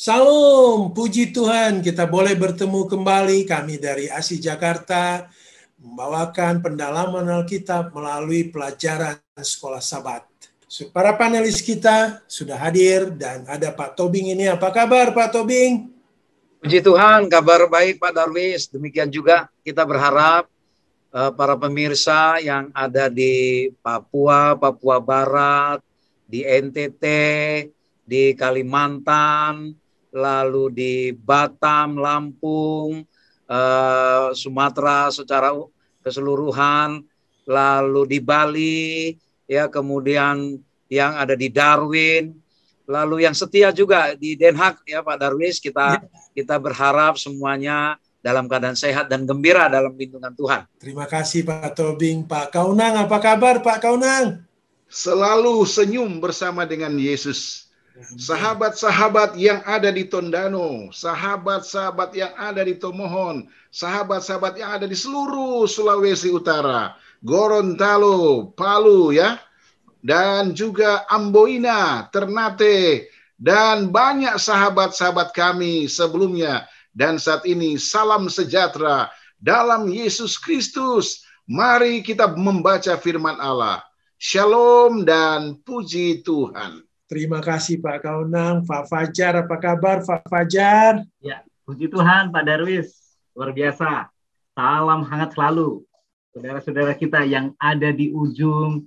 Salam, puji Tuhan, kita boleh bertemu kembali. Kami dari ASI Jakarta membawakan pendalaman Alkitab melalui pelajaran Sekolah Sabat. Para panelis kita sudah hadir dan ada Pak Tobing ini. Apa kabar Pak Tobing? Puji Tuhan, kabar baik Pak Darwis. Demikian juga kita berharap para pemirsa yang ada di Papua, Papua Barat, di NTT, di Kalimantan, lalu di Batam, Lampung, Sumatera secara keseluruhan, lalu di Bali, ya kemudian yang ada di Darwin, lalu yang setia juga di Den Haag, ya Pak Darwis. Kita berharap semuanya dalam keadaan sehat dan gembira dalam lindungan Tuhan. Terima kasih Pak Tobing. Pak Kaunang, apa kabar Pak Kaunang? Selalu senyum bersama dengan Yesus. Sahabat-sahabat yang ada di Tondano, sahabat-sahabat yang ada di Tomohon, sahabat-sahabat yang ada di seluruh Sulawesi Utara, Gorontalo, Palu ya, dan juga Amboina, Ternate, dan banyak sahabat-sahabat kami sebelumnya dan saat ini. Salam sejahtera dalam Yesus Kristus. Mari kita membaca firman Allah. Shalom dan puji Tuhan. Terima kasih Pak Kaunang. Pak Fajar, apa kabar Pak Fajar? Ya, puji Tuhan Pak Darwis. Luar biasa. Salam hangat selalu. Saudara-saudara kita yang ada di ujung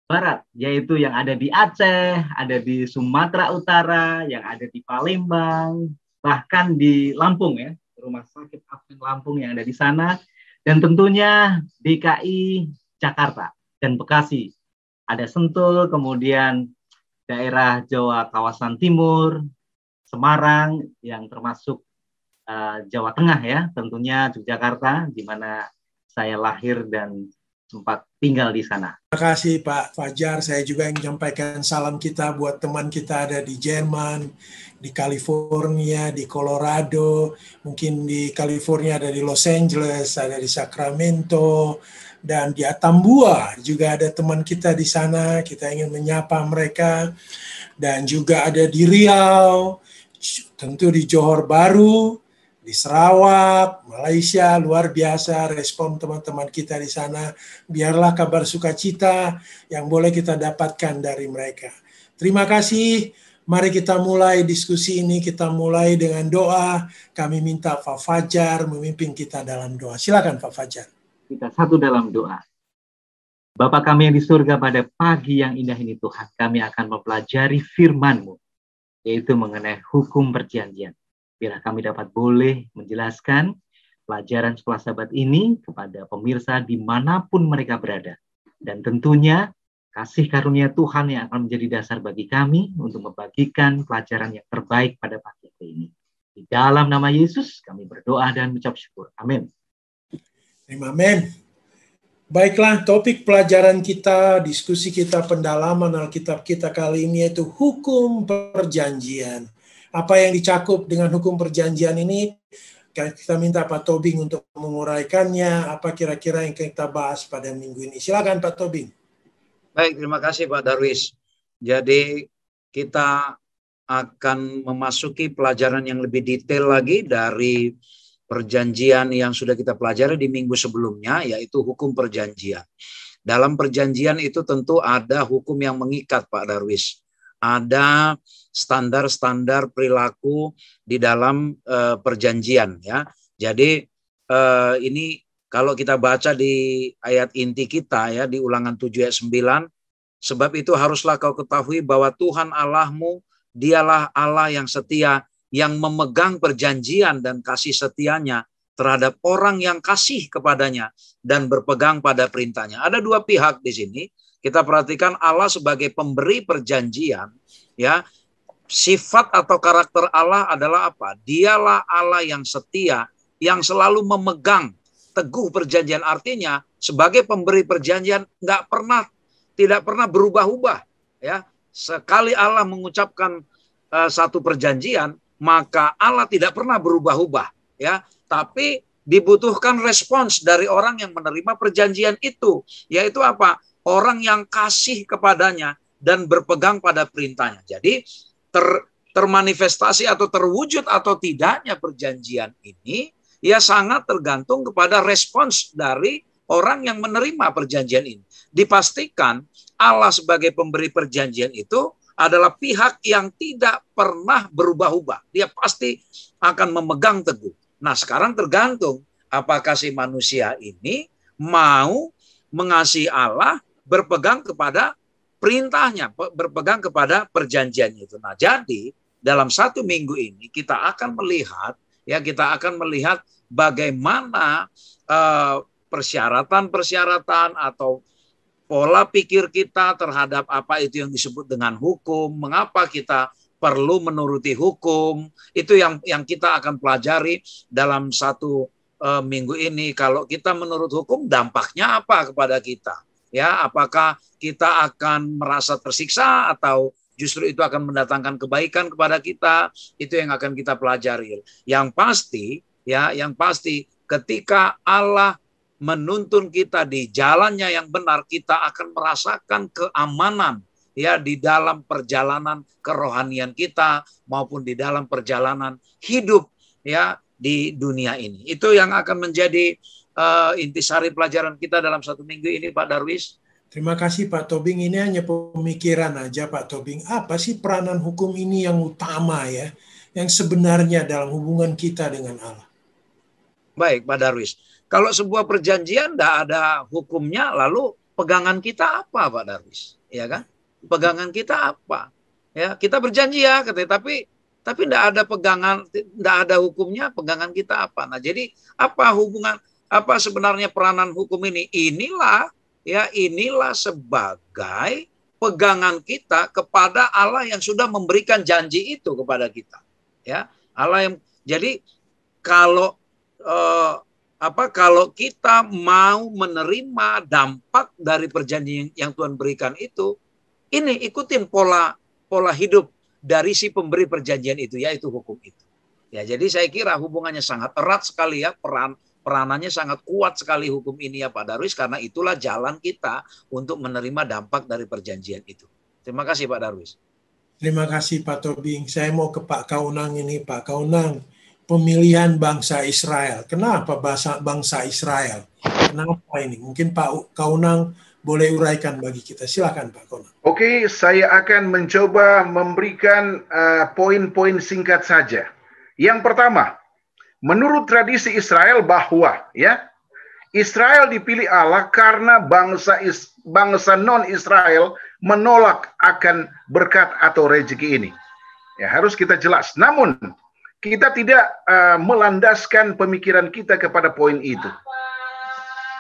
barat, yaitu yang ada di Aceh, ada di Sumatera Utara, yang ada di Palembang, bahkan di Lampung ya, Rumah Sakit Advent Lampung yang ada di sana, dan tentunya DKI Jakarta dan Bekasi. Ada Sentul, kemudian daerah Jawa kawasan timur, Semarang, yang termasuk Jawa Tengah ya, tentunya Yogyakarta, di mana saya lahir dan sempat tinggal di sana. Terima kasih Pak Fajar. Saya juga ingin menyampaikan salam kita buat teman kita ada di Jerman, di California, di Colorado, mungkin di California ada di Los Angeles, ada di Sacramento, dan di Atambua juga ada teman kita di sana. Kita ingin menyapa mereka. Dan juga ada di Riau, tentu di Johor Bahru, di Sarawak, Malaysia. Luar biasa respon teman-teman kita di sana. Biarlah kabar sukacita yang boleh kita dapatkan dari mereka. Terima kasih. Mari kita mulai diskusi ini. Kita mulai dengan doa. Kami minta Pak Fajar memimpin kita dalam doa. Silakan Pak Fajar. Kita satu dalam doa. Bapa kami yang di surga, pada pagi yang indah ini Tuhan, kami akan mempelajari firman-Mu, yaitu mengenai hukum perjanjian. Biar kami dapat boleh menjelaskan pelajaran Sekolah Sabat ini kepada pemirsa dimanapun mereka berada. Dan tentunya kasih karunia Tuhan yang akan menjadi dasar bagi kami untuk membagikan pelajaran yang terbaik pada pagi ini. Di dalam nama Yesus kami berdoa dan mengucap syukur. Amin. Amin. Baiklah, topik pelajaran kita, diskusi kita, pendalaman Alkitab kita kali ini yaitu hukum perjanjian. Apa yang dicakup dengan hukum perjanjian ini? Kita minta Pak Tobing untuk menguraikannya. Apa kira-kira yang kita bahas pada minggu ini? Silakan Pak Tobing. Baik, terima kasih Pak Darwis. Jadi kita akan memasuki pelajaran yang lebih detail lagi dari perjanjian yang sudah kita pelajari di minggu sebelumnya, yaitu hukum perjanjian. Dalam perjanjian itu tentu ada hukum yang mengikat Pak Darwis. Ada standar-standar perilaku di dalam perjanjian ya. Jadi ini kalau kita baca di ayat inti kita ya, di Ulangan 7 ayat 9, sebab itu haruslah kau ketahui bahwa Tuhan Allahmu dialah Allah yang setia, yang memegang perjanjian dan kasih setianya terhadap orang yang kasih kepadanya dan berpegang pada perintahnya. Ada dua pihak di sini. Kita perhatikan Allah sebagai pemberi perjanjian, ya. Sifat atau karakter Allah adalah apa? Dialah Allah yang setia, yang selalu memegang teguh perjanjian. Artinya sebagai pemberi perjanjian tidak pernah berubah-ubah, ya. Sekali Allah mengucapkan satu perjanjian, maka Allah tidak pernah berubah-ubah, ya. Tapi dibutuhkan respons dari orang yang menerima perjanjian itu, yaitu apa? Orang yang kasih kepadanya dan berpegang pada perintahnya. Jadi termanifestasi atau terwujud atau tidaknya perjanjian ini ya sangat tergantung kepada respons dari orang yang menerima perjanjian ini. Dipastikan Allah sebagai pemberi perjanjian itu adalah pihak yang tidak pernah berubah-ubah. Dia pasti akan memegang teguh. Nah, sekarang tergantung apakah si manusia ini mau mengasihi Allah, berpegang kepada perintahnya, berpegang kepada perjanjiannya itu. Nah, jadi dalam 1 minggu ini kita akan melihat bagaimana persyaratan-persyaratan atau pola pikir kita terhadap apa itu yang disebut dengan hukum, mengapa kita perlu menuruti hukum, itu yang kita akan pelajari dalam 1 minggu ini. Kalau kita menurut hukum, dampaknya apa kepada kita? Ya, apakah kita akan merasa tersiksa atau justru itu akan mendatangkan kebaikan kepada kita? Itu yang akan kita pelajari. Yang pasti ketika Allah menuntun kita di jalannya yang benar, kita akan merasakan keamanan ya di dalam perjalanan kerohanian kita maupun di dalam perjalanan hidup ya di dunia ini. Itu yang akan menjadi intisari pelajaran kita dalam 1 minggu ini, Pak Darwis. Terima kasih Pak Tobing. Ini hanya pemikiran aja Pak Tobing. Apa sih peranan hukum ini yang utama ya, yang sebenarnya dalam hubungan kita dengan Allah? Baik Pak Darwis. Kalau sebuah perjanjian tidak ada hukumnya, lalu pegangan kita apa, Pak Darwis? Ya kan? Pegangan kita apa? Ya, kita berjanji ya, katanya, tapi tidak ada pegangan, tidak ada hukumnya. Pegangan kita apa? Nah, jadi apa hubungan? Apa sebenarnya peranan hukum ini? Inilah sebagai pegangan kita kepada Allah yang sudah memberikan janji itu kepada kita. Ya, Allah yang jadi kalau kalau kita mau menerima dampak dari perjanjian yang Tuhan berikan itu, ini ikutin pola hidup dari si pemberi perjanjian itu, yaitu hukum itu. Ya, jadi saya kira hubungannya sangat erat sekali ya, peranannya sangat kuat sekali hukum ini ya Pak Darwis, karena itulah jalan kita untuk menerima dampak dari perjanjian itu. Terima kasih Pak Darwis. Terima kasih Pak Tobing. Saya mau ke Pak Kaunang ini, Pak Kaunang. Pemilihan bangsa Israel. Kenapa bangsa Israel? Kenapa ini? Mungkin Pak Kaunang boleh uraikan bagi kita. Silakan Pak Kaunang. Oke, saya akan mencoba memberikan poin-poin singkat saja. Yang pertama, menurut tradisi Israel bahwa ya Israel dipilih Allah karena bangsa non-Israel menolak akan berkat atau rezeki ini. Ya, harus kita jelas. Namun kita tidak melandaskan pemikiran kita kepada poin itu.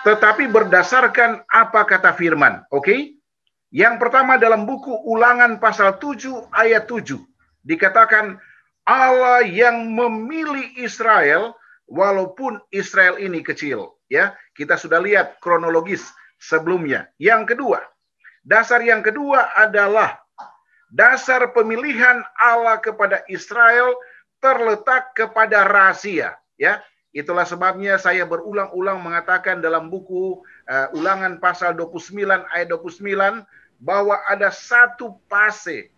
Tetapi berdasarkan apa kata firman. Oke? Yang pertama dalam buku Ulangan pasal 7 ayat 7. Dikatakan Allah yang memilih Israel walaupun Israel ini kecil. Ya, kita sudah lihat kronologis sebelumnya. Yang kedua, dasar yang kedua adalah dasar pemilihan Allah kepada Israel terletak kepada rahasia, ya. Itulah sebabnya saya berulang-ulang mengatakan dalam buku Ulangan pasal 29 ayat 29 bahwa ada satu fase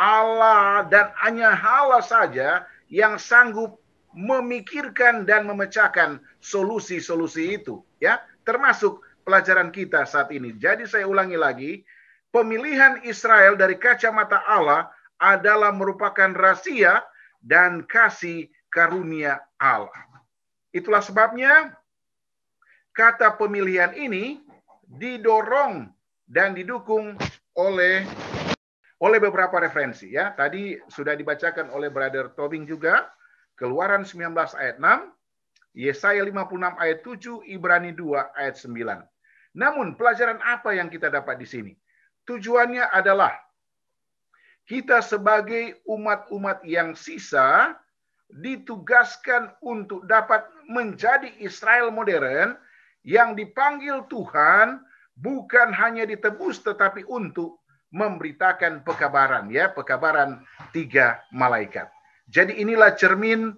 Allah dan hanya Allah saja yang sanggup memikirkan dan memecahkan solusi-solusi itu, ya, termasuk pelajaran kita saat ini. Jadi saya ulangi lagi, pemilihan Israel dari kacamata Allah adalah merupakan rahasia dan kasih karunia Allah. Itulah sebabnya kata pemilihan ini didorong dan didukung oleh beberapa referensi ya. Tadi sudah dibacakan oleh Brother Tobing juga, Keluaran 19 ayat 6, Yesaya 56 ayat 7, Ibrani 2 ayat 9. Namun pelajaran apa yang kita dapat di sini? Tujuannya adalah kita sebagai umat-umat yang sisa ditugaskan untuk dapat menjadi Israel modern yang dipanggil Tuhan bukan hanya ditebus tetapi untuk memberitakan pekabaran, ya, pekabaran 3 malaikat. Jadi inilah cermin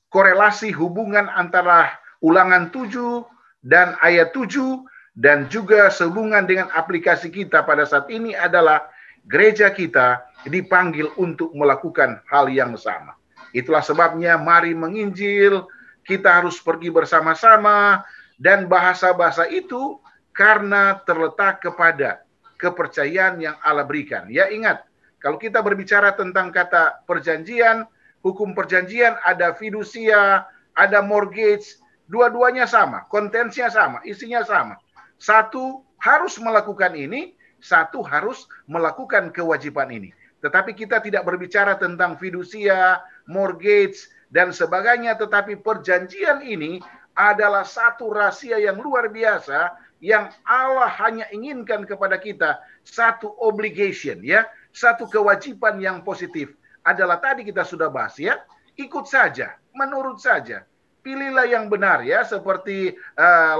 korelasi hubungan antara Ulangan 7 dan ayat 7 dan juga sehubungan dengan aplikasi kita pada saat ini adalah gereja kita dipanggil untuk melakukan hal yang sama. Itulah sebabnya mari menginjil, kita harus pergi bersama-sama, dan bahasa-bahasa itu karena terletak kepada kepercayaan yang Allah berikan. Ya, ingat, kalau kita berbicara tentang kata perjanjian, hukum perjanjian, ada fidusia, ada mortgage, dua-duanya sama, kontennya sama, isinya sama. Satu harus melakukan ini, satu harus melakukan kewajiban ini. Tetapi kita tidak berbicara tentang fidusia, mortgage, dan sebagainya, tetapi perjanjian ini adalah satu rahasia yang luar biasa yang Allah hanya inginkan kepada kita, satu obligation, ya, satu kewajiban yang positif. Adalah tadi kita sudah bahas, ya, ikut saja, menurut saja. Pilihlah yang benar, ya, seperti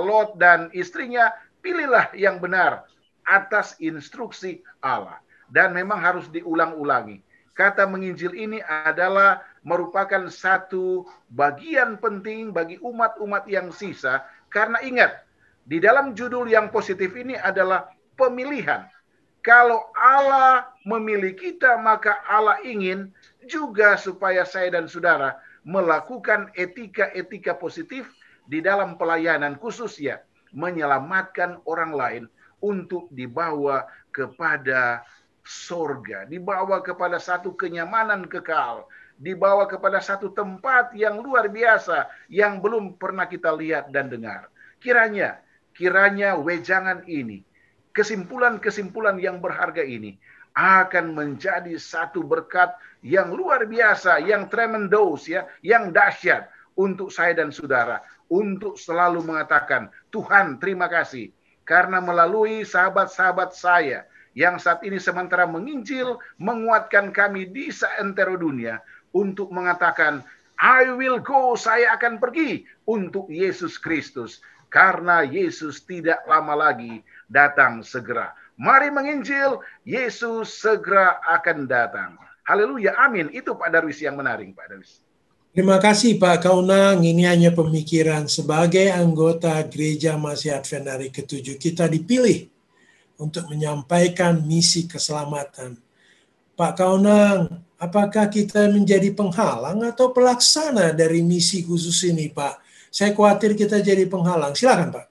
Lot dan istrinya, pilihlah yang benar atas instruksi Allah. Dan memang harus diulang-ulangi. Kata menginjil ini adalah merupakan satu bagian penting bagi umat-umat yang sisa. Karena ingat, di dalam judul yang positif ini adalah pemilihan. Kalau Allah memilih kita, maka Allah ingin juga supaya saya dan saudara melakukan etika-etika positif di dalam pelayanan, khususnya menyelamatkan orang lain untuk dibawa kepada sorga, dibawa kepada satu kenyamanan kekal, dibawa kepada satu tempat yang luar biasa yang belum pernah kita lihat dan dengar. Kiranya wejangan ini, kesimpulan-kesimpulan yang berharga ini akan menjadi satu berkat yang luar biasa, yang tremendous, ya, yang dahsyat untuk saya dan saudara, untuk selalu mengatakan, Tuhan terima kasih karena melalui sahabat-sahabat saya yang saat ini sementara menginjil, menguatkan kami di seantero dunia untuk mengatakan, I will go, saya akan pergi untuk Yesus Kristus. Karena Yesus tidak lama lagi datang segera. Mari menginjil, Yesus segera akan datang. Haleluya, amin. Itu Pak Darwis yang menarik, Pak Darwis. Terima kasih Pak Kaunang. Ini hanya pemikiran sebagai anggota Gereja Masih Advent hari ke-7. Kita dipilih untuk menyampaikan misi keselamatan. Pak Kaunang, apakah kita menjadi penghalang atau pelaksana dari misi khusus ini, Pak? Saya khawatir kita jadi penghalang. Silakan, Pak.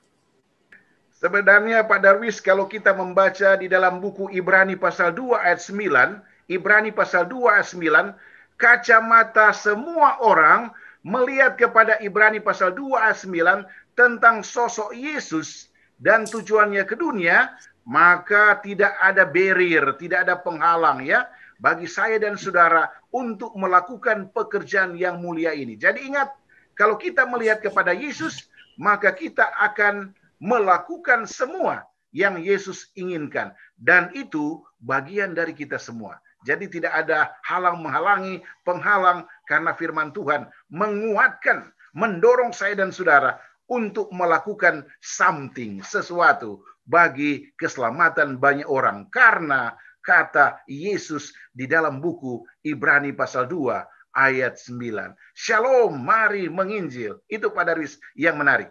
Sebenarnya Pak Darwis, kalau kita membaca di dalam buku Ibrani pasal 2 ayat 9, Ibrani pasal 2 ayat 9, kacamata semua orang melihat kepada Ibrani pasal 2 ayat 9 tentang sosok Yesus dan tujuannya ke dunia, maka tidak ada barrier, tidak ada penghalang, ya, bagi saya dan saudara untuk melakukan pekerjaan yang mulia ini. Jadi ingat, kalau kita melihat kepada Yesus, maka kita akan melakukan semua yang Yesus inginkan. Dan itu bagian dari kita semua. Jadi tidak ada halang-menghalangi, penghalang, karena firman Tuhan menguatkan, mendorong saya dan saudara untuk melakukan something, sesuatu bagi keselamatan banyak orang. Karena kata Yesus di dalam buku Ibrani pasal 2 ayat 9. Shalom, mari menginjil. Itu Pak Darwis yang menarik.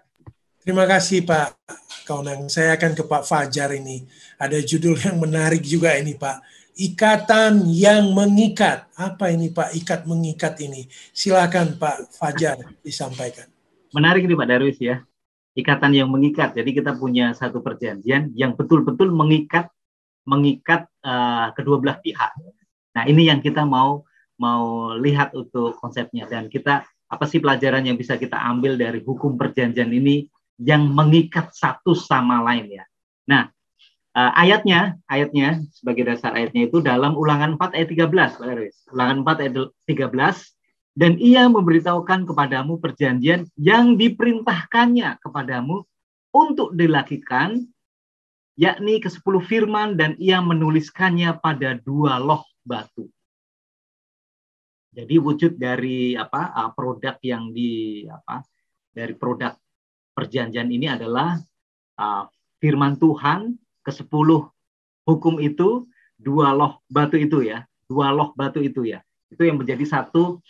Terima kasih Pak Kaunang. Saya akan ke Pak Fajar ini. Ada judul yang menarik juga ini Pak. Ikatan yang mengikat. Apa ini Pak, ikat mengikat ini? Silakan Pak Fajar disampaikan. Menarik ini Pak Darwis, ya. Ikatan yang mengikat. Jadi kita punya satu perjanjian yang betul-betul mengikat kedua belah pihak. Nah, ini yang kita mau lihat untuk konsepnya, dan kita apa sih pelajaran yang bisa kita ambil dari hukum perjanjian ini yang mengikat satu sama lain, ya. Nah, ayatnya sebagai dasar ayatnya itu dalam Ulangan 4 ayat 13, Pak Darwis. Ulangan 4 ayat 13, dan ia memberitahukan kepadamu perjanjian yang diperintahkannya kepadamu untuk dilakukan, yakni ke-10 firman, dan ia menuliskannya pada 2 loh batu. Jadi wujud dari produk yang dari produk perjanjian ini adalah firman Tuhan, ke-10 hukum itu, 2 loh batu itu, ya. 2 loh batu itu, ya. Itu yang menjadi satu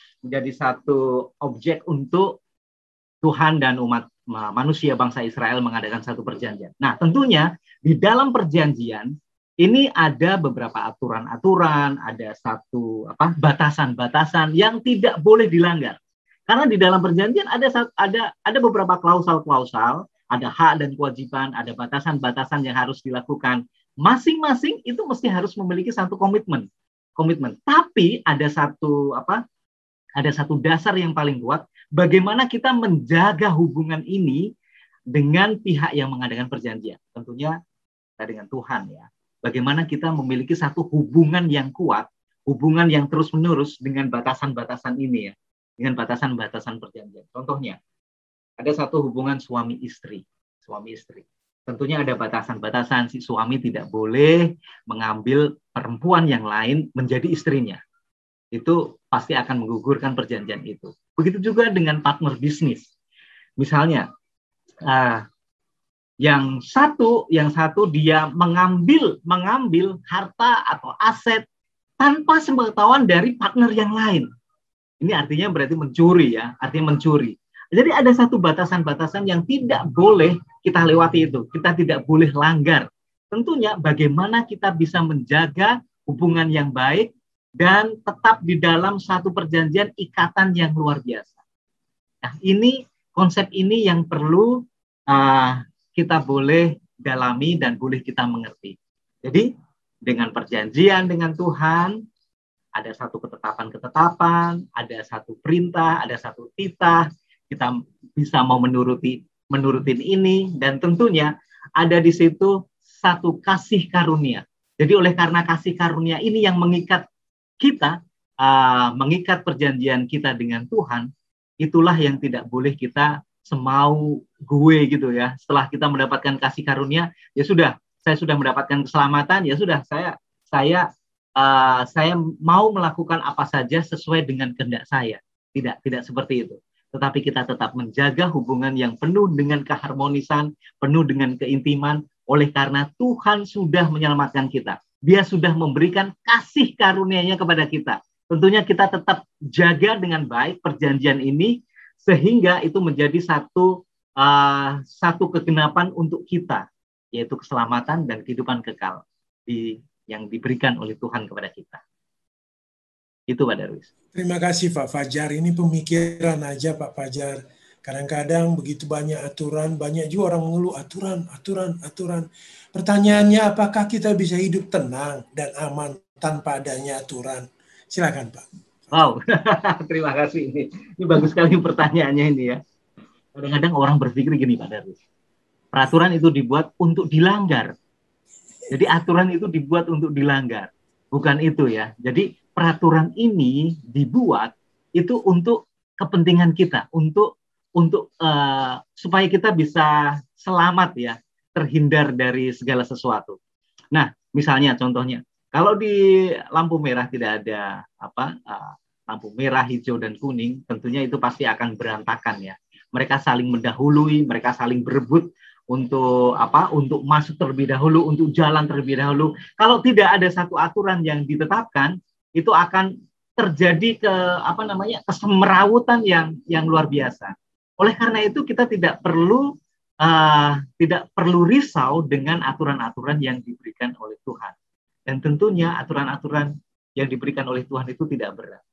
objek untuk Tuhan dan umat manusia bangsa Israel mengadakan satu perjanjian. Nah, tentunya di dalam perjanjian ini ada beberapa aturan-aturan, ada satu batasan-batasan yang tidak boleh dilanggar. Karena di dalam perjanjian ada beberapa klausal-klausal, ada hak dan kewajiban, ada batasan-batasan yang harus dilakukan. Masing-masing itu mesti harus memiliki satu komitmen. Tapi ada satu dasar yang paling kuat, bagaimana kita menjaga hubungan ini dengan pihak yang mengadakan perjanjian. Tentunya kita dengan Tuhan ya. Bagaimana kita memiliki satu hubungan yang kuat, hubungan yang terus-menerus dengan batasan-batasan ini ya, dengan batasan-batasan perjanjian. Contohnya, ada satu hubungan suami istri. Tentunya ada batasan-batasan, si suami tidak boleh mengambil perempuan yang lain menjadi istrinya. Itu pasti akan menggugurkan perjanjian itu. Begitu juga dengan partner bisnis. Misalnya, yang satu dia mengambil harta atau aset tanpa sepengetahuan dari partner yang lain. Ini artinya berarti mencuri ya, Jadi ada satu batasan-batasan yang tidak boleh kita lewati itu. Kita tidak boleh langgar. Tentunya bagaimana kita bisa menjaga hubungan yang baik dan tetap di dalam satu perjanjian ikatan yang luar biasa. Nah, konsep ini yang perlu kita boleh dalami dan boleh kita mengerti. Jadi dengan perjanjian dengan Tuhan, ada satu ketetapan, ada satu perintah, ada satu titah, kita bisa mau menurutin ini, dan tentunya ada di situ satu kasih karunia. Jadi oleh karena kasih karunia ini yang mengikat kita, mengikat perjanjian kita dengan Tuhan, itulah yang tidak boleh kita semau gue gitu ya. Setelah kita mendapatkan kasih karunia, ya sudah, saya sudah mendapatkan keselamatan, ya sudah, saya mau melakukan apa saja sesuai dengan kehendak saya. Tidak seperti itu. Tetapi kita tetap menjaga hubungan yang penuh dengan keharmonisan, penuh dengan keintiman, oleh karena Tuhan sudah menyelamatkan kita. Dia sudah memberikan kasih karunia-Nya kepada kita. Tentunya kita tetap jaga dengan baik perjanjian ini, sehingga itu menjadi satu kegenapan untuk kita, yaitu keselamatan dan kehidupan kekal yang diberikan oleh Tuhan kepada kita. Itu Pak Darwis. Terima kasih Pak Fajar. Ini pemikiran aja Pak Fajar. Kadang-kadang begitu banyak aturan, banyak juga orang mengeluh aturan. Pertanyaannya, apakah kita bisa hidup tenang dan aman tanpa adanya aturan? Silakan Pak. Wow, terima kasih ini. Ini bagus sekali pertanyaannya ini ya. Kadang-kadang orang berpikir gini Pak Darwis. Peraturan itu dibuat untuk dilanggar. Jadi aturan itu dibuat untuk dilanggar. Bukan itu ya. Jadi peraturan ini dibuat itu untuk kepentingan kita, untuk supaya kita bisa selamat ya, terhindar dari segala sesuatu. Nah, misalnya contohnya, kalau di lampu merah tidak ada lampu merah, hijau dan kuning, tentunya itu pasti akan berantakan ya. Mereka saling mendahului, mereka saling berebut untuk masuk terlebih dahulu, untuk jalan terlebih dahulu. Kalau tidak ada satu aturan yang ditetapkan, itu akan terjadi kesemerawutan yang luar biasa. Oleh karena itu kita tidak perlu risau dengan aturan-aturan yang diberikan oleh Tuhan. Dan tentunya aturan-aturan yang diberikan oleh Tuhan itu tidak berat.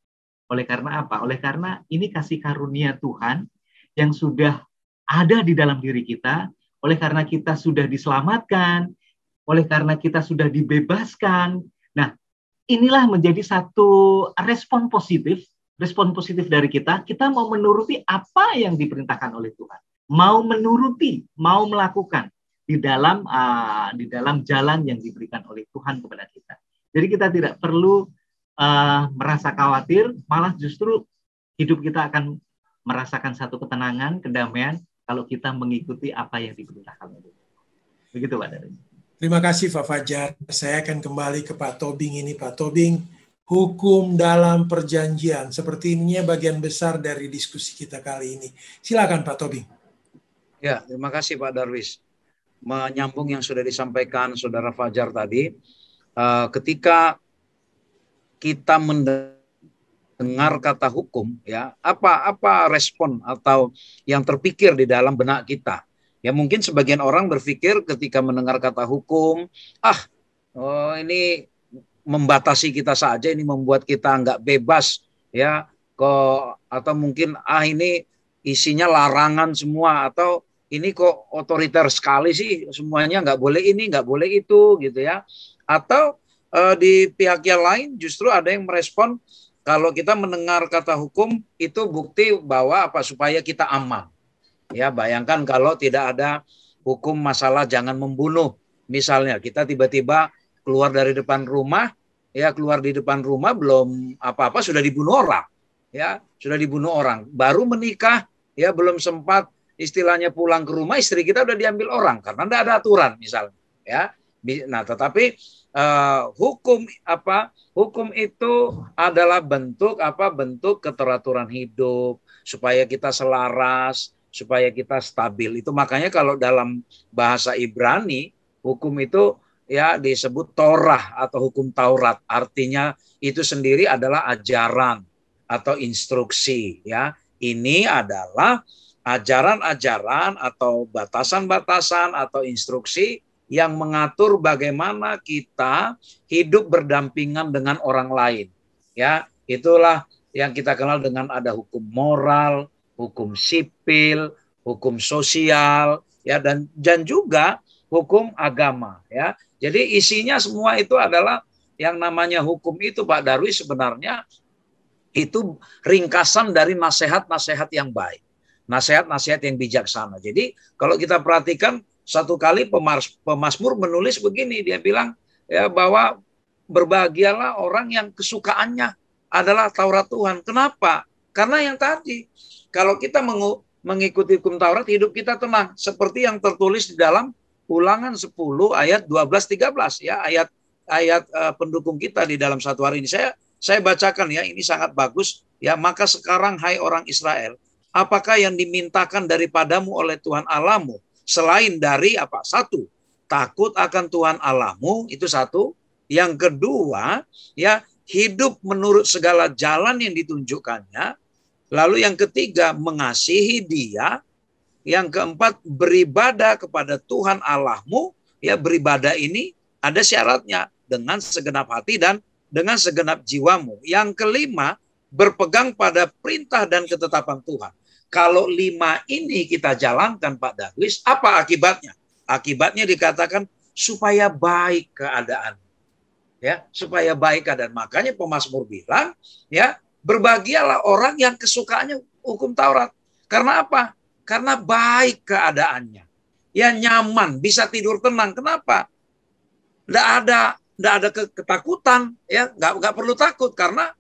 Oleh karena apa? Oleh karena ini kasih karunia Tuhan yang sudah ada di dalam diri kita, oleh karena kita sudah diselamatkan, oleh karena kita sudah dibebaskan. Nah, inilah menjadi satu respon positif dari kita. Kita mau menuruti apa yang diperintahkan oleh Tuhan. Mau menuruti, mau melakukan di dalam jalan yang diberikan oleh Tuhan kepada kita. Jadi kita tidak perlu merasa khawatir, malah justru hidup kita akan merasakan satu ketenangan, kedamaian kalau kita mengikuti apa yang diperintahkan oleh Tuhan. Begitu Pak Darwis. Terima kasih Pak Fajar. Saya akan kembali ke Pak Tobing ini. Pak Tobing, hukum dalam perjanjian. Seperti ini bagian besar dari diskusi kita kali ini. Silakan Pak Tobing. Ya, terima kasih Pak Darwis. Menyambung yang sudah disampaikan Saudara Fajar tadi, ketika kita mendengar kata hukum, ya, apa respon atau yang terpikir di dalam benak kita? Ya mungkin sebagian orang berpikir ketika mendengar kata hukum, Oh, ini membatasi kita saja, ini membuat kita nggak bebas ya. Kok atau mungkin ini isinya larangan semua, atau ini kok otoriter sekali sih, semuanya nggak boleh ini, nggak boleh itu gitu ya. Atau di pihak yang lain justru ada yang merespon kalau kita mendengar kata hukum itu bukti bahwa apa, supaya kita aman. Ya, bayangkan kalau tidak ada hukum masalah jangan membunuh. Misalnya kita tiba-tiba keluar dari depan rumah, ya keluar di depan rumah belum apa-apa sudah dibunuh orang. Ya, sudah dibunuh orang. Baru menikah, ya belum sempat istilahnya pulang ke rumah, istri kita udah diambil orang karena tidak ada aturan misalnya. Ya. Nah, tetapi hukum itu adalah bentuk keteraturan hidup supaya kita selaras, supaya kita stabil. Itu makanya kalau dalam bahasa Ibrani hukum itu ya disebut Torah atau hukum Taurat, artinya itu sendiri adalah ajaran atau instruksi ya. Ini adalah ajaran-ajaran atau batasan-batasan atau instruksi yang mengatur bagaimana kita hidup berdampingan dengan orang lain. Ya, itulah yang kita kenal dengan ada hukum moral, hukum sipil, hukum sosial, ya dan juga hukum agama. Ya, jadi isinya semua itu adalah yang namanya hukum itu, Pak Darwis, sebenarnya itu ringkasan dari nasihat-nasihat yang baik, nasihat-nasihat yang bijaksana. Jadi kalau kita perhatikan, satu kali pemazmur menulis begini, dia bilang ya bahwa berbahagialah orang yang kesukaannya adalah Taurat Tuhan. Kenapa? Karena yang tadi, kalau kita mengikuti hukum Taurat, hidup kita tenang. Seperti yang tertulis di dalam Ulangan 10 ayat 12-13 ya, ayat pendukung kita di dalam satu hari ini. Saya bacakan ya, ini sangat bagus ya. Maka sekarang hai orang Israel, apakah yang dimintakan daripadamu oleh Tuhan Allahmu selain dari apa? Satu, takut akan Tuhan Allahmu, itu satu. Yang kedua, ya hidup menurut segala jalan yang ditunjukkannya. Lalu yang ketiga, mengasihi Dia. Yang keempat, beribadah kepada Tuhan Allahmu. Ya, beribadah ini ada syaratnya, dengan segenap hati dan dengan segenap jiwamu. Yang kelima, berpegang pada perintah dan ketetapan Tuhan. Kalau 5 ini kita jalankan, Pak Darwis, apa akibatnya? Akibatnya dikatakan supaya baik keadaan. Ya, supaya baik keadaan. Makanya pemazmur bilang, ya, berbahagialah orang yang kesukaannya hukum Taurat. Karena apa? Karena baik keadaannya. Ya, nyaman, bisa tidur tenang. Kenapa? Nggak ada ketakutan, ya, nggak perlu takut karena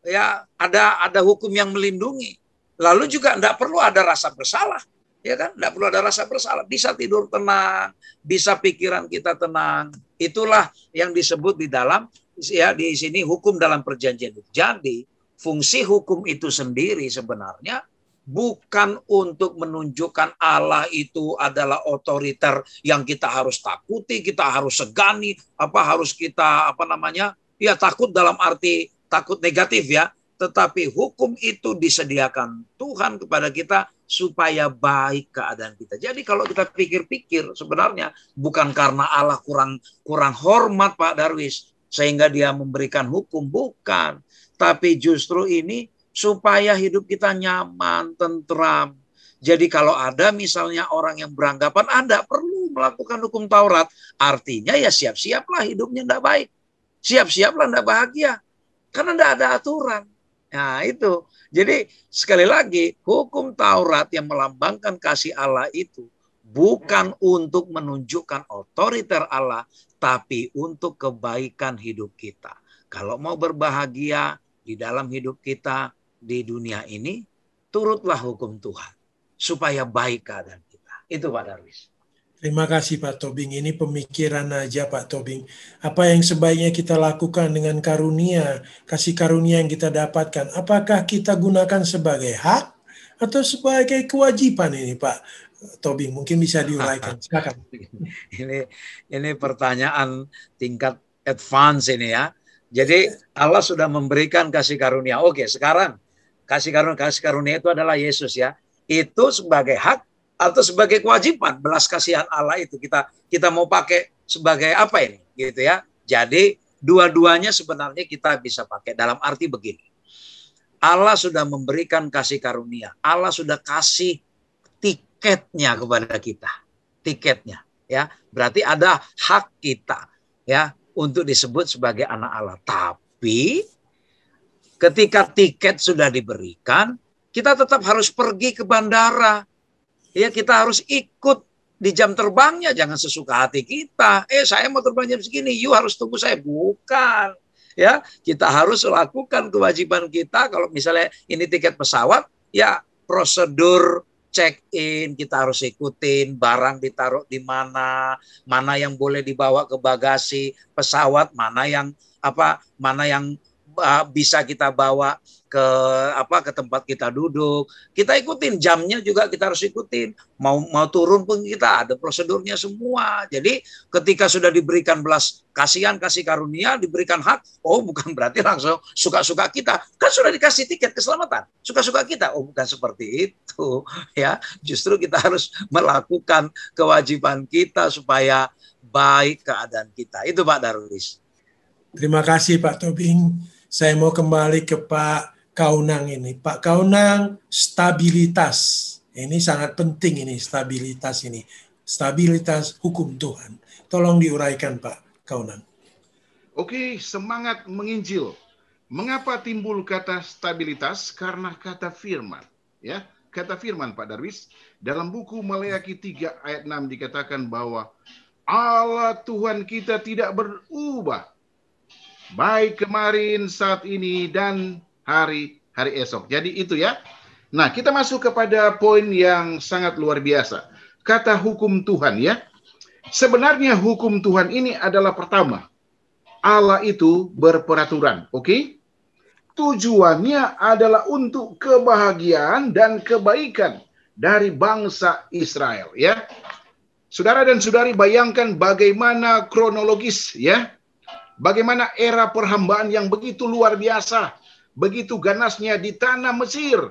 ya ada hukum yang melindungi. Lalu juga tidak perlu ada rasa bersalah, ya kan? Tidak perlu ada rasa bersalah. Bisa tidur tenang, bisa pikiran kita tenang. Itulah yang disebut di dalam ya di sini hukum dalam perjanjian. Jadi fungsi hukum itu sendiri sebenarnya bukan untuk menunjukkan Allah itu adalah otoriter yang kita harus takuti, kita harus segani, harus kita ya takut dalam arti takut negatif ya. Tetapi hukum itu disediakan Tuhan kepada kita supaya baik keadaan kita. Jadi kalau kita pikir-pikir sebenarnya bukan karena Allah kurang hormat, Pak Darwis, sehingga Dia memberikan hukum, bukan. Tapi justru ini supaya hidup kita nyaman, tentram. Jadi kalau ada misalnya orang yang beranggapan Anda perlu melakukan hukum Taurat, artinya ya siap-siaplah hidupnya tidak baik. Siap-siaplah tidak bahagia. Karena tidak ada aturan. Nah itu, jadi sekali lagi hukum Taurat yang melambangkan kasih Allah itu bukan untuk menunjukkan otoriter Allah, tapi untuk kebaikan hidup kita. Kalau mau berbahagia di dalam hidup kita di dunia ini, turutlah hukum Tuhan supaya baik keadaan kita. Itu Pak Darwis. Terima kasih Pak Tobing. Ini pemikiran aja Pak Tobing. Apa yang sebaiknya kita lakukan dengan karunia, kasih karunia yang kita dapatkan? Apakah kita gunakan sebagai hak atau sebagai kewajiban ini Pak Tobing? Mungkin bisa diuraikan. Silakan. Ini pertanyaan tingkat advance ini ya. Jadi Allah sudah memberikan kasih karunia. Oke, sekarang kasih karunia itu adalah Yesus ya. Itu sebagai hak atau sebagai kewajiban? Belas kasihan Allah itu kita mau pakai sebagai apa ini gitu ya. Jadi dua-duanya sebenarnya kita bisa pakai dalam arti begini. Allah sudah memberikan kasih karunia. Allah sudah kasih tiketnya kepada kita. Tiketnya, ya. Berarti ada hak kita, ya, untuk disebut sebagai anak Allah. Tapi ketika tiket sudah diberikan, kita tetap harus pergi ke bandara. Ya, kita harus ikut di jam terbangnya, jangan sesuka hati kita. Saya mau terbang jam segini, you harus tunggu saya. Bukan. Ya, kita harus lakukan kewajiban kita. Kalau misalnya ini tiket pesawat, ya prosedur check-in kita harus ikutin, barang ditaruh di mana, mana yang boleh dibawa ke bagasi pesawat, mana yang bisa kita bawa ke tempat kita duduk. Kita ikutin jamnya juga, kita harus ikutin. Mau turun pun kita ada prosedurnya semua. Jadi ketika sudah diberikan belas kasihan, kasih karunia, diberikan hak, bukan berarti langsung suka-suka kita. Kan sudah dikasih tiket keselamatan. Suka-suka kita. Bukan seperti itu, ya. Justru kita harus melakukan kewajiban kita supaya baik keadaan kita. Itu Pak Darwis. Terima kasih Pak Tobing. Saya mau kembali ke Pak Kaunang ini. Pak Kaunang, stabilitas. Ini sangat penting ini, stabilitas ini. Stabilitas hukum Tuhan. Tolong diuraikan Pak Kaunang. Oke, semangat menginjil. Mengapa timbul kata stabilitas? Karena kata firman. Ya, kata firman Pak Darwis. Dalam buku Maleakhi 3 ayat 6 dikatakan bahwa Allah Tuhan kita tidak berubah. Baik kemarin, saat ini, dan hari esok. Jadi itu ya. Nah, kita masuk kepada poin yang sangat luar biasa. Kata hukum Tuhan ya. Sebenarnya hukum Tuhan ini adalah pertama, Allah itu berperaturan. Oke? Tujuannya adalah untuk kebahagiaan dan kebaikan dari bangsa Israel ya. Saudara dan saudari bayangkan bagaimana kronologis ya. Bagaimana era perhambaan yang begitu luar biasa, begitu ganasnya di tanah Mesir.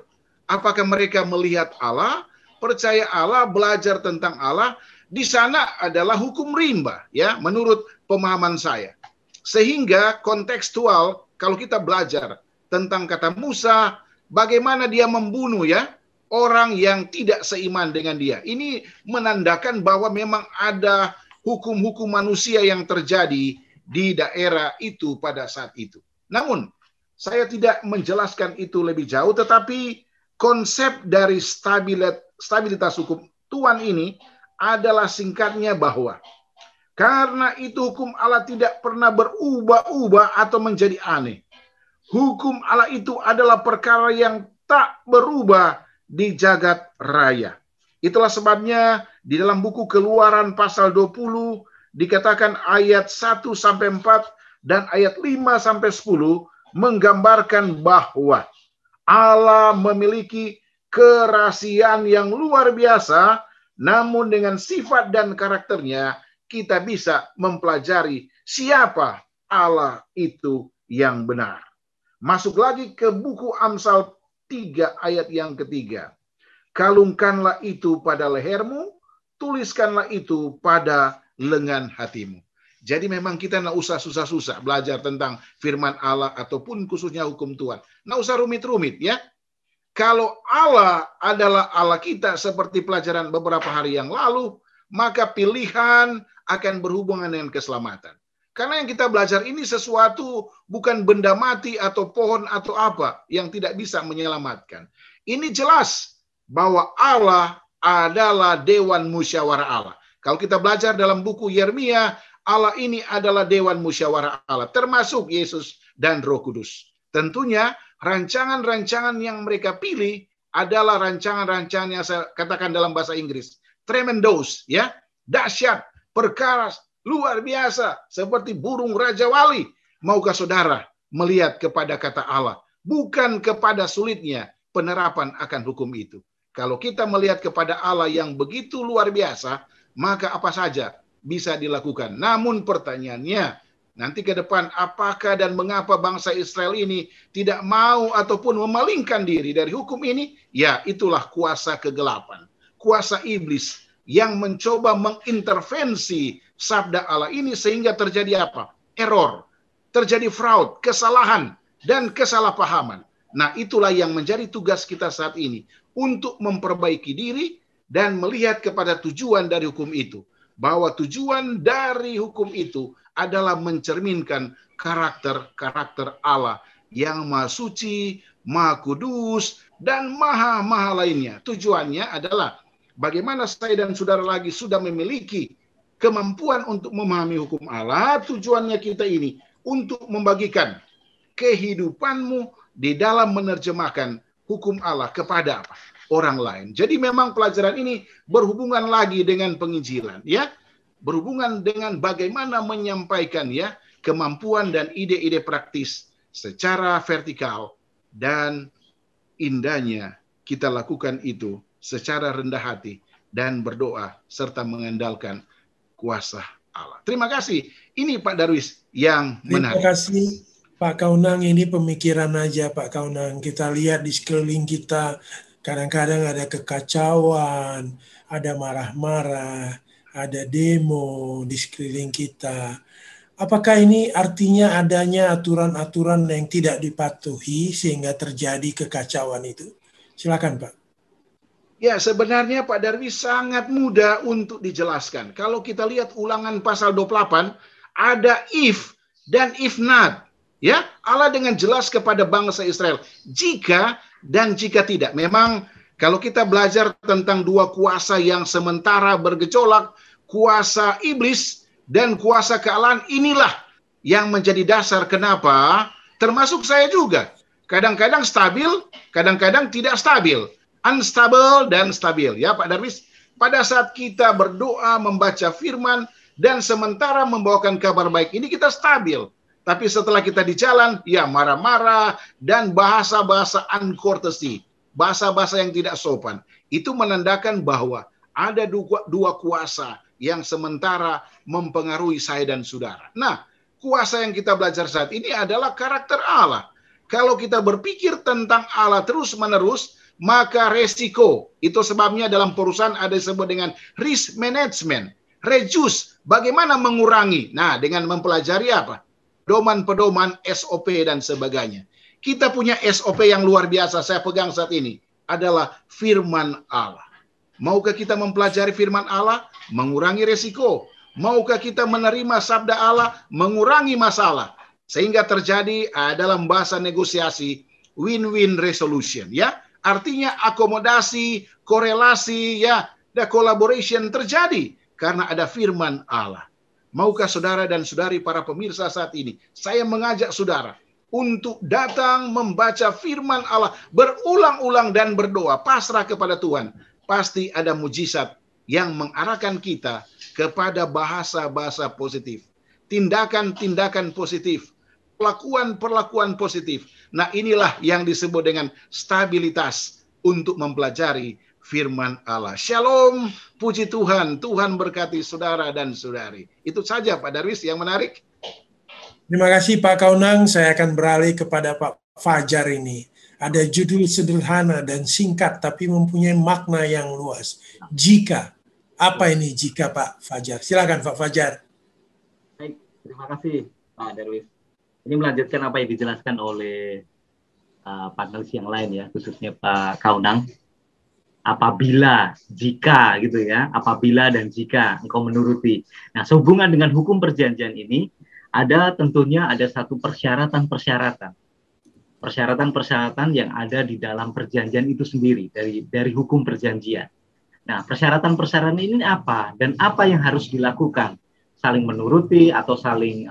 Apakah mereka melihat Allah, percaya Allah, belajar tentang Allah? Di sana adalah hukum rimba, ya, menurut pemahaman saya. Sehingga kontekstual, kalau kita belajar tentang kata Musa, bagaimana dia membunuh ya orang yang tidak seiman dengan dia. Ini menandakan bahwa memang ada hukum-hukum manusia yang terjadi di daerah itu pada saat itu. Namun, saya tidak menjelaskan itu lebih jauh, tetapi konsep dari stabilitas hukum Tuhan ini adalah singkatnya bahwa karena itu hukum Allah tidak pernah berubah-ubah atau menjadi aneh. Hukum Allah itu adalah perkara yang tak berubah di jagat raya. Itulah sebabnya di dalam buku Keluaran pasal 20 dikatakan ayat 1-4 dan ayat 5-10 menggambarkan bahwa Allah memiliki kerahasiaan yang luar biasa, namun dengan sifat dan karakternya kita bisa mempelajari siapa Allah itu yang benar. Masuk lagi ke buku Amsal 3 ayat yang ketiga. Kalungkanlah itu pada lehermu, tuliskanlah itu pada lengan hatimu. Jadi memang kita nggak usah susah-susah belajar tentang firman Allah ataupun khususnya hukum Tuhan. Nggak usah rumit-rumit ya. Kalau Allah adalah Allah kita seperti pelajaran beberapa hari yang lalu, maka pilihan akan berhubungan dengan keselamatan. Karena yang kita belajar ini sesuatu bukan benda mati atau pohon atau apa yang tidak bisa menyelamatkan. Ini jelas bahwa Allah adalah Dewan Musyawarah Allah. Kalau kita belajar dalam buku Yeremia, Allah ini adalah Dewan Musyawarah Allah, termasuk Yesus dan Roh Kudus. Tentunya rancangan-rancangan yang mereka pilih adalah rancangan-rancangan yang saya katakan dalam bahasa Inggris, tremendous, ya, dahsyat, perkara luar biasa, seperti burung Raja Wali. Maukah saudara melihat kepada kata Allah, bukan kepada sulitnya penerapan akan hukum itu. Kalau kita melihat kepada Allah yang begitu luar biasa, maka apa saja bisa dilakukan. Namun pertanyaannya, nanti ke depan apakah dan mengapa bangsa Israel ini tidak mau ataupun memalingkan diri dari hukum ini? Ya, itulah kuasa kegelapan, kuasa iblis yang mencoba mengintervensi sabda Allah ini sehingga terjadi apa? error, terjadi fraud, kesalahan, dan kesalahpahaman. Nah, itulah yang menjadi tugas kita saat ini, untuk memperbaiki diri dan melihat kepada tujuan dari hukum itu. Bahwa tujuan dari hukum itu adalah mencerminkan karakter-karakter Allah yang Maha Suci, Maha Kudus, dan Maha lainnya. Tujuannya adalah bagaimana saya dan saudara lagi sudah memiliki kemampuan untuk memahami hukum Allah. Tujuannya kita ini untuk membagikan kehidupanmu di dalam menerjemahkan hukum Allah kepada apa? Orang lain. Jadi memang pelajaran ini berhubungan lagi dengan penginjilan, ya, berhubungan dengan bagaimana menyampaikan, ya, kemampuan dan ide-ide praktis secara vertikal, dan indahnya kita lakukan itu secara rendah hati dan berdoa serta mengandalkan kuasa Allah. Terima kasih. Ini Pak Darwis yang menarik. Terima kasih Pak Kaunang. Ini pemikiran aja Pak Kaunang. Kita lihat di sekeliling kita, kadang-kadang ada kekacauan, ada marah-marah, ada demo di sekeliling kita. Apakah ini artinya adanya aturan-aturan yang tidak dipatuhi sehingga terjadi kekacauan itu? Silakan Pak. Ya, sebenarnya Pak Darwis sangat mudah untuk dijelaskan. Kalau kita lihat Ulangan pasal 28, ada if dan if not. Ya, Allah dengan jelas kepada bangsa Israel, jika dan jika tidak. Memang kalau kita belajar tentang dua kuasa yang sementara bergejolak, kuasa iblis dan kuasa kealahan, inilah yang menjadi dasar kenapa termasuk saya juga kadang-kadang stabil, kadang-kadang tidak stabil, unstable dan stabil. Ya Pak Darwis, pada saat kita berdoa, membaca firman, dan sementara membawakan kabar baik, ini kita stabil. Tapi setelah kita di jalan, ya marah-marah dan bahasa-bahasa uncourtesy, bahasa-bahasa yang tidak sopan. Itu menandakan bahwa ada dua kuasa yang sementara mempengaruhi saya dan saudara. Nah, kuasa yang kita belajar saat ini adalah karakter Allah. Kalau kita berpikir tentang Allah terus-menerus, maka resiko, itu sebabnya dalam perusahaan ada disebut dengan risk management, reduce, bagaimana mengurangi. Nah, dengan mempelajari apa? Pedoman-pedoman, SOP dan sebagainya. Kita punya SOP yang luar biasa, saya pegang saat ini, adalah firman Allah. Maukah kita mempelajari firman Allah? Mengurangi resiko. Maukah kita menerima sabda Allah? Mengurangi masalah. Sehingga terjadi dalam bahasa negosiasi, win-win resolution. Ya, artinya akomodasi, korelasi, ya, dan collaboration terjadi karena ada firman Allah. Maukah saudara dan saudari para pemirsa saat ini, saya mengajak saudara untuk datang membaca firman Allah berulang-ulang dan berdoa, pasrah kepada Tuhan. Pasti ada mujizat yang mengarahkan kita kepada bahasa-bahasa positif, tindakan-tindakan positif, perlakuan-perlakuan positif. Nah, inilah yang disebut dengan stabilitas untuk mempelajari firman Allah. Shalom, puji Tuhan. Tuhan berkati saudara dan saudari. Itu saja Pak Darwis yang menarik. Terima kasih Pak Kaunang. Saya akan beralih kepada Pak Fajar ini. Ada judul sederhana dan singkat tapi mempunyai makna yang luas. Jika. Apa ini jika Pak Fajar? Silakan Pak Fajar. Baik, terima kasih Pak Darwis. Ini melanjutkan apa yang dijelaskan oleh panelis yang lain ya, khususnya Pak Kaunang. Apabila, jika gitu ya, apabila dan jika engkau menuruti. Nah, sehubungan dengan hukum perjanjian ini, tentunya ada satu persyaratan-persyaratan. Persyaratan-persyaratan yang ada di dalam perjanjian itu sendiri, dari hukum perjanjian. Nah, persyaratan-persyaratan ini apa? Dan apa yang harus dilakukan? Saling menuruti atau saling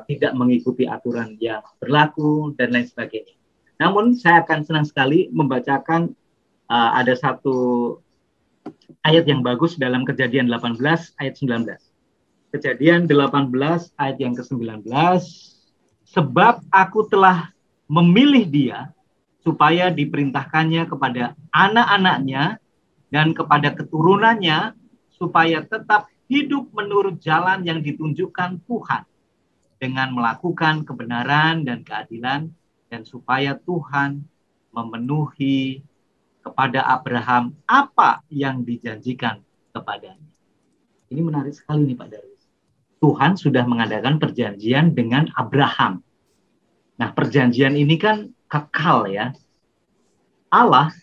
tidak mengikuti aturan yang berlaku, dan lain sebagainya. Namun, saya akan senang sekali membacakan ada satu ayat yang bagus dalam Kejadian 18 ayat 19. Kejadian 18 ayat yang ke-19, sebab aku telah memilih dia supaya diperintahkannya kepada anak-anaknya dan kepada keturunannya supaya tetap hidup menurut jalan yang ditunjukkan Tuhan dengan melakukan kebenaran dan keadilan, dan supaya Tuhan memenuhi kepada Abraham apa yang dijanjikan kepadanya. Ini menarik sekali nih Pak Darwis. Tuhan sudah mengadakan perjanjian dengan Abraham. Nah, perjanjian ini kan kekal ya. Allah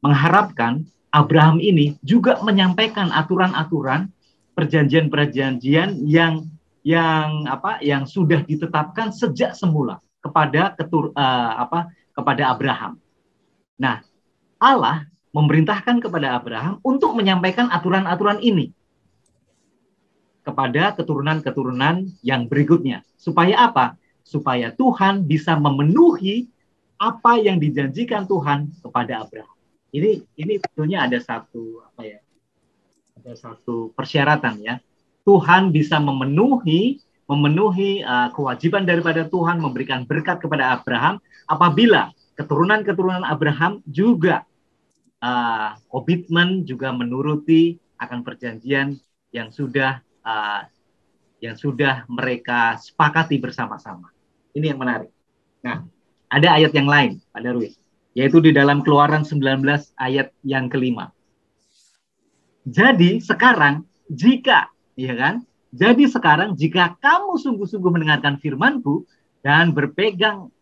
mengharapkan Abraham ini juga menyampaikan aturan-aturan perjanjian-perjanjian yang sudah ditetapkan sejak semula kepada kepada Abraham. Nah, Allah memerintahkan kepada Abraham untuk menyampaikan aturan-aturan ini kepada keturunan-keturunan yang berikutnya. Supaya apa? Supaya Tuhan bisa memenuhi apa yang dijanjikan Tuhan kepada Abraham. Ini tentunya ada satu persyaratan ya. Tuhan bisa memenuhi kewajiban daripada Tuhan memberikan berkat kepada Abraham apabila keturunan-keturunan Abraham juga komitmen juga menuruti akan perjanjian yang sudah mereka sepakati bersama-sama. Ini yang menarik. Nah, ada ayat yang lain, Pak Darwis, yaitu di dalam Keluaran 19 ayat yang ke-5. Jadi sekarang jika kamu sungguh-sungguh mendengarkan firman-Ku dan berpegang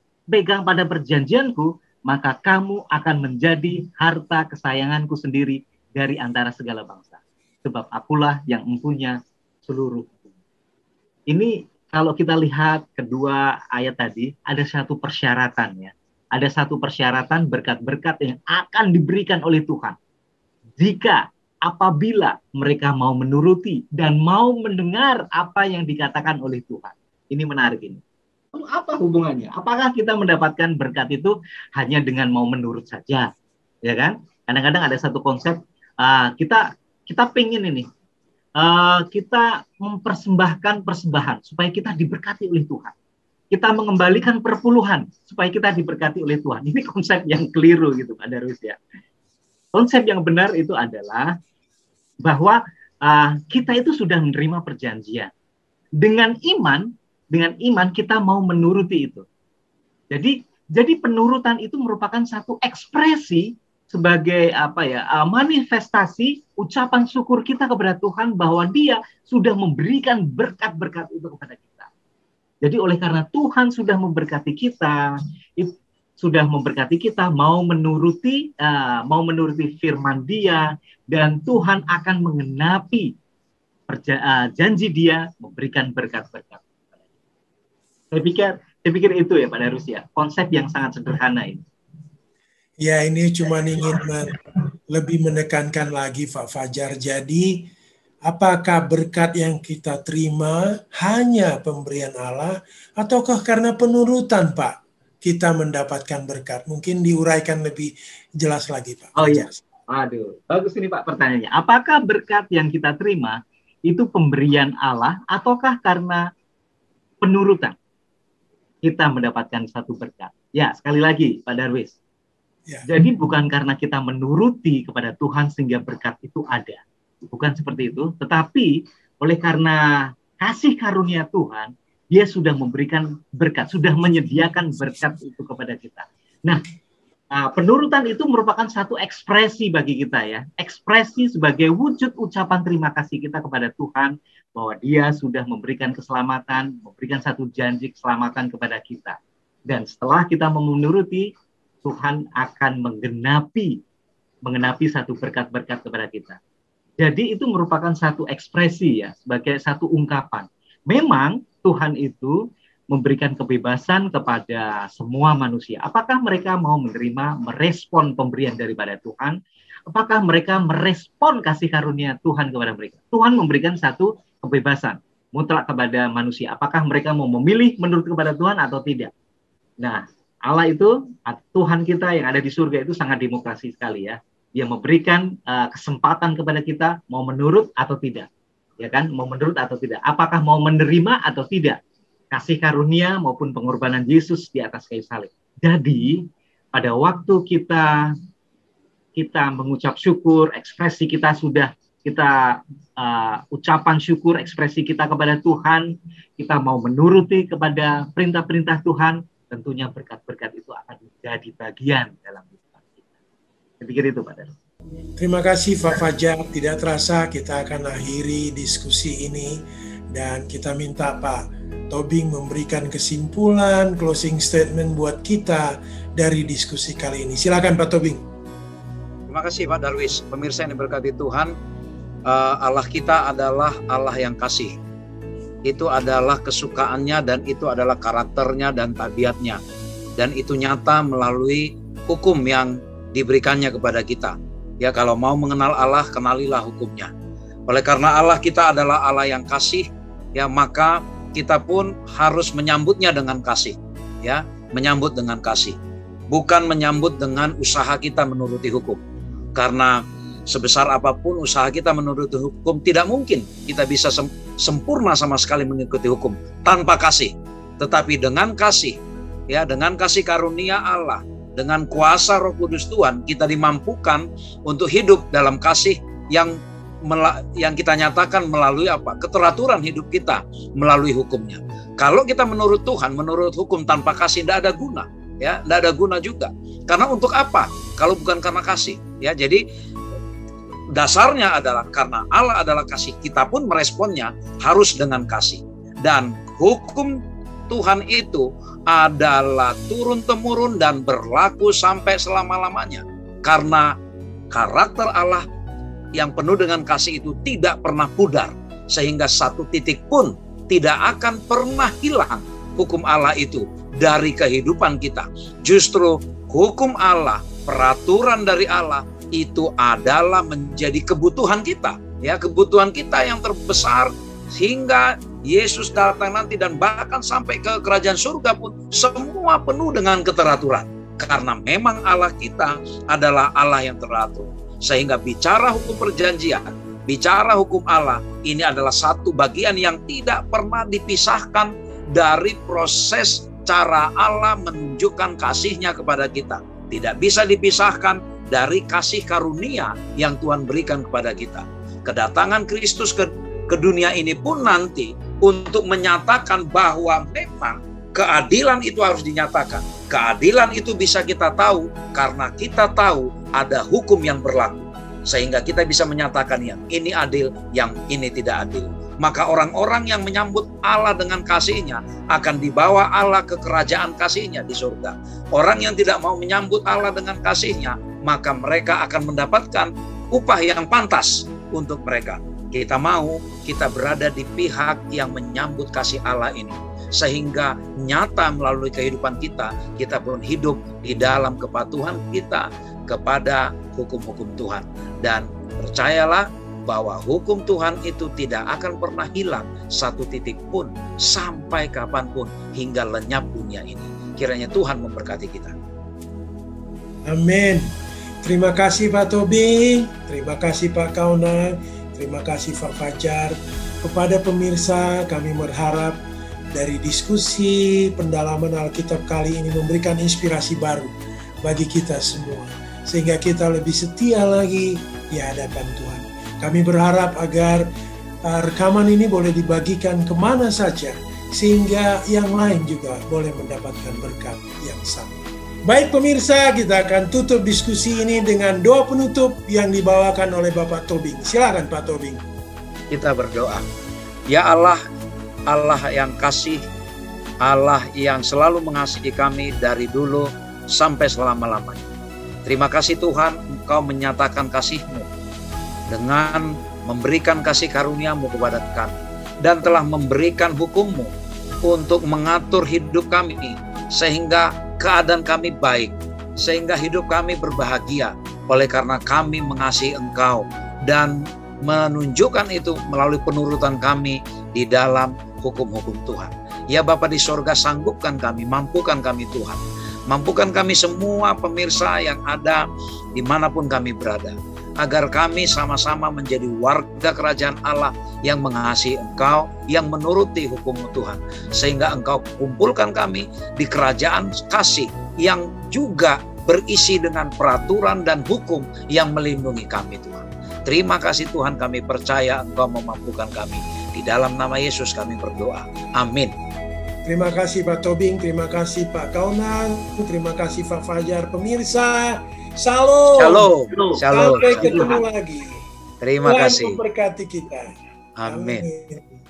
pada perjanjianku, maka kamu akan menjadi harta kesayanganku sendiri dari antara segala bangsa. Sebab akulah yang mempunyai seluruh. Ini kalau kita lihat kedua ayat tadi, ada satu persyaratan ya. Ada satu persyaratan berkat-berkat yang akan diberikan oleh Tuhan. Apabila mereka mau menuruti dan mau mendengar apa yang dikatakan oleh Tuhan. Ini menarik ini. Lalu apa hubungannya? Apakah kita mendapatkan berkat itu hanya dengan mau menurut saja? Ya kan? Kadang-kadang ada satu konsep, kita pengen ini. Kita mempersembahkan persembahan supaya kita diberkati oleh Tuhan. Kita mengembalikan perpuluhan supaya kita diberkati oleh Tuhan. Ini konsep yang keliru gitu, Pak Darwis ya. Konsep yang benar itu adalah bahwa kita itu sudah menerima perjanjian. Dengan iman kita mau menuruti itu. Jadi penurutan itu merupakan satu ekspresi sebagai manifestasi ucapan syukur kita kepada Tuhan bahwa Dia sudah memberikan berkat-berkat itu kepada kita. Jadi oleh karena Tuhan sudah memberkati kita, mau menuruti firman Dia, dan Tuhan akan menggenapi janji Dia memberikan berkat-berkat. Saya pikir itu ya Pak Darwis ya, konsep yang sangat sederhana ini. Ya, ini cuma ingin lebih menekankan lagi Pak Fajar. Jadi, apakah berkat yang kita terima hanya pemberian Allah, ataukah karena penurutan, Pak, kita mendapatkan berkat? Mungkin diuraikan lebih jelas lagi, Pak. Oh iya, aduh, bagus ini Pak pertanyaannya. Apakah berkat yang kita terima itu pemberian Allah, ataukah karena penurutan kita mendapatkan satu berkat? Ya, sekali lagi Pak Darwis. Ya. Jadi bukan karena kita menuruti kepada Tuhan sehingga berkat itu ada. Bukan seperti itu. Tetapi oleh karena kasih karunia Tuhan, Dia sudah memberikan berkat, sudah menyediakan berkat itu kepada kita. Nah, penurutan itu merupakan satu ekspresi bagi kita ya. Ekspresi sebagai wujud ucapan terima kasih kita kepada Tuhan bahwa Dia sudah memberikan keselamatan, memberikan satu janji keselamatan kepada kita. Dan setelah kita menuruti, Tuhan akan menggenapi satu berkat-berkat kepada kita. Jadi itu merupakan satu ekspresi ya, sebagai satu ungkapan. Memang Tuhan itu memberikan kebebasan kepada semua manusia. Apakah mereka mau menerima, merespon pemberian daripada Tuhan? Apakah mereka merespon kasih karunia Tuhan kepada mereka? Tuhan memberikan satu kebebasan mutlak kepada manusia. Apakah mereka mau memilih menurut kepada Tuhan atau tidak? Nah, Allah itu, Tuhan kita yang ada di surga itu sangat demokrasi sekali ya. Dia memberikan kesempatan kepada kita mau menurut atau tidak. Ya kan? Mau menurut atau tidak. Apakah mau menerima atau tidak kasih karunia maupun pengorbanan Yesus di atas kayu salib. Jadi, pada waktu kita mengucap syukur, ekspresi kita sudah ucapan syukur, ekspresi kita kepada Tuhan, kita mau menuruti kepada perintah-perintah Tuhan, tentunya berkat-berkat itu akan menjadi bagian dalam kehidupan kita. Saya pikir itu Pak Darwis. Terima kasih Pak Fajar. Tidak terasa kita akan akhiri diskusi ini Dan kita minta Pak Tobing memberikan kesimpulan, closing statement buat kita dari diskusi kali ini. Silakan Pak Tobing. Terima kasih Pak Darwis. Pemirsa yang diberkati Tuhan, Allah kita adalah Allah yang kasih. Itu adalah kesukaannya dan itu adalah karakternya dan tabiatnya. Dan itu nyata melalui hukum yang diberikannya kepada kita. Ya, kalau mau mengenal Allah, kenalilah hukumnya. Oleh karena Allah kita adalah Allah yang kasih, ya maka kita pun harus menyambutnya dengan kasih. Ya, menyambut dengan kasih. Bukan menyambut dengan usaha kita menuruti hukum. Karena sebesar apapun usaha kita menuruti hukum, tidak mungkin kita bisa sempurna sama sekali mengikuti hukum tanpa kasih. Tetapi dengan kasih, ya dengan kasih karunia Allah, dengan kuasa Roh Kudus Tuhan, kita dimampukan untuk hidup dalam kasih yang kita nyatakan melalui apa? Keteraturan hidup kita melalui hukumnya. Kalau kita menurut Tuhan, menurut hukum tanpa kasih, tidak ada guna. Ya, tidak ada guna juga. Karena untuk apa? Kalau bukan karena kasih. Ya, jadi dasarnya adalah karena Allah adalah kasih, kita pun meresponnya harus dengan kasih. Dan hukum Tuhan itu adalah turun-temurun dan berlaku sampai selama-lamanya. Karena karakter Allah yang penuh dengan kasih itu tidak pernah pudar. Sehingga satu titik pun tidak akan pernah hilang hukum Allah itu dari kehidupan kita. Justru hukum Allah, peraturan dari Allah itu adalah menjadi kebutuhan kita. Ya, kebutuhan kita yang terbesar sehingga Yesus datang nanti dan bahkan sampai ke kerajaan surga pun semua penuh dengan keteraturan. Karena memang Allah kita adalah Allah yang teratur. Sehingga bicara hukum perjanjian, bicara hukum Allah, ini adalah satu bagian yang tidak pernah dipisahkan dari proses cara Allah menunjukkan kasih-Nya kepada kita. Tidak bisa dipisahkan dari kasih karunia yang Tuhan berikan kepada kita. Kedatangan Kristus ke dunia ini pun nanti untuk menyatakan bahwa memang keadilan itu harus dinyatakan. Keadilan itu bisa kita tahu karena kita tahu ada hukum yang berlaku. Sehingga kita bisa menyatakan yang ini adil, yang ini tidak adil. Maka orang-orang yang menyambut Allah dengan kasih-Nya akan dibawa Allah ke kerajaan kasih-Nya di surga. Orang yang tidak mau menyambut Allah dengan kasih-Nya, maka mereka akan mendapatkan upah yang pantas untuk mereka. Kita mau kita berada di pihak yang menyambut kasih Allah ini. Sehingga nyata melalui kehidupan kita, kita pun hidup di dalam kepatuhan kita kepada hukum-hukum Tuhan. Dan percayalah bahwa hukum Tuhan itu tidak akan pernah hilang satu titik pun sampai kapanpun hingga lenyap dunia ini. Kiranya Tuhan memberkati kita. Amin. Terima kasih Pak Tobing, terima kasih Pak Kaunan, terima kasih Pak Fajar. Kepada pemirsa, kami berharap dari diskusi pendalaman Alkitab kali ini memberikan inspirasi baru bagi kita semua. Sehingga kita lebih setia lagi di hadapan Tuhan. Kami berharap agar rekaman ini boleh dibagikan kemana saja, sehingga yang lain juga boleh mendapatkan berkat yang sama. Baik pemirsa, kita akan tutup diskusi ini dengan doa penutup yang dibawakan oleh Bapak Tobing. Silakan Pak Tobing. Kita berdoa. Ya Allah, Allah yang kasih, Allah yang selalu mengasihi kami dari dulu sampai selama-lamanya. Terima kasih Tuhan, Engkau menyatakan kasih-Mu dengan memberikan kasih karunia-Mu kepada kami. Dan telah memberikan hukum-Mu untuk mengatur hidup kami. Sehingga keadaan kami baik. Sehingga hidup kami berbahagia. Oleh karena kami mengasihi Engkau. Dan menunjukkan itu melalui penurutan kami di dalam hukum-hukum Tuhan. Ya Bapa di sorga, sanggupkan kami, mampukan kami Tuhan. Mampukan kami semua pemirsa yang ada dimanapun kami berada. Agar kami sama-sama menjadi warga kerajaan Allah yang mengasihi Engkau, yang menuruti hukum-Mu Tuhan. Sehingga Engkau kumpulkan kami di kerajaan kasih yang juga berisi dengan peraturan dan hukum yang melindungi kami Tuhan. Terima kasih Tuhan, kami percaya Engkau memampukan kami. Di dalam nama Yesus kami berdoa. Amin. Terima kasih Pak Tobing, terima kasih Pak Kaunan, terima kasih Pak Fajar. Pemirsa, Shalom. Shalom. Shalom. Sampai ketemu lagi. Terima kasih. Tuhan memberkati kita. Amin. Amin.